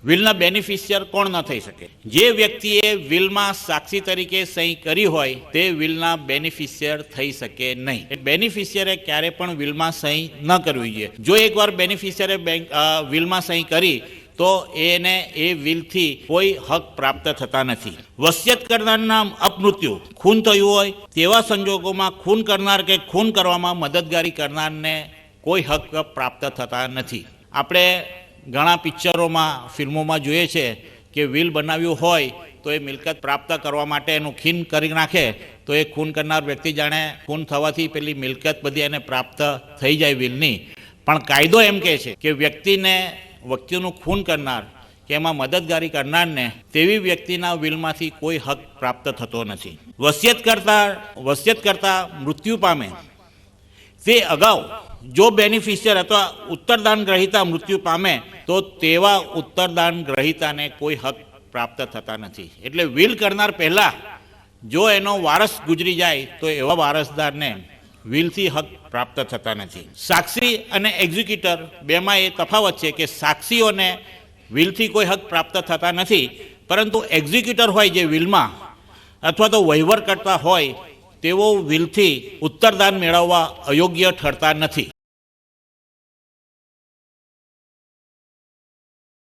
વિલના બેનિફિશિયર કોણ ન થઈ શકે? જે વ્યક્તિએ વિલમાં સાક્ષી તરીકે સહી કરી હોય તે વિલના બેનિફિશિયર થઈ શકે નહીં. બેનિફિશિયરે ક્યારે પણ વિલમાં સહી ન કરવી જોઈએ. જો એકવાર બેનિફિશિયરે વિલમાં સહી કરી તો એને એ વિલથી કોઈ હક પ્રાપ્ત થતા નથી. વસિયત કરનારના અપમૃત્યુ ખૂન થયું હોય તેવા સંજોગોમાં ખૂન કરનાર કે ખૂન કરવામાં મદદગારી કરનારને કોઈ હક પ્રાપ્ત થતા નથી. આપણે ઘણા પિક્ચરોમાં ફિલ્મોમાં જોઈએ છે કે વિલ બનાવ્યું હોય તો એ મિલકત પ્રાપ્ત કરવા માટે એનું ખૂન કરી નાખે તો એ ખૂન કરનાર વ્યક્તિ જાણે ખૂન થવાથી પેલી મિલકત બધી એને પ્રાપ્ત થઈ જાય વિલની. પણ કાયદો એમ કહે છે કે વ્યક્તિનું ખૂન કરનાર કે એમાં મદદગારી કરનારને તેવી વ્યક્તિના વિલમાંથી કોઈ હક પ્રાપ્ત થતો નથી. વસિયત કરતા મૃત્યુ પામે તે અગાઉ જો બેનિફિશિયર અથવા ઉત્તરદાન ગ્રહીતા મૃત્યુ પામે તો તેવા ઉત્તરદાન ગ્રહીતાને કોઈ હક પ્રાપ્ત થતા નથી. એટલે વિલ કરનાર પહેલાં જો એનો વારસ ગુજરી જાય તો એવા વારસદારને વિલથી હક પ્રાપ્ત થતા નથી. સાક્ષી અને એક્ઝિક્યુટર બેમાં એ તફાવત છે કે સાક્ષીઓને વિલથી કોઈ હક પ્રાપ્ત થતા નથી, પરંતુ એક્ઝિક્યુટર હોય જે વિલમાં અથવા તો વહીવટ કરતા હોય તેઓ વિલથી ઉત્તરદાન મેળવવા અયોગ્ય ઠરતા નથી.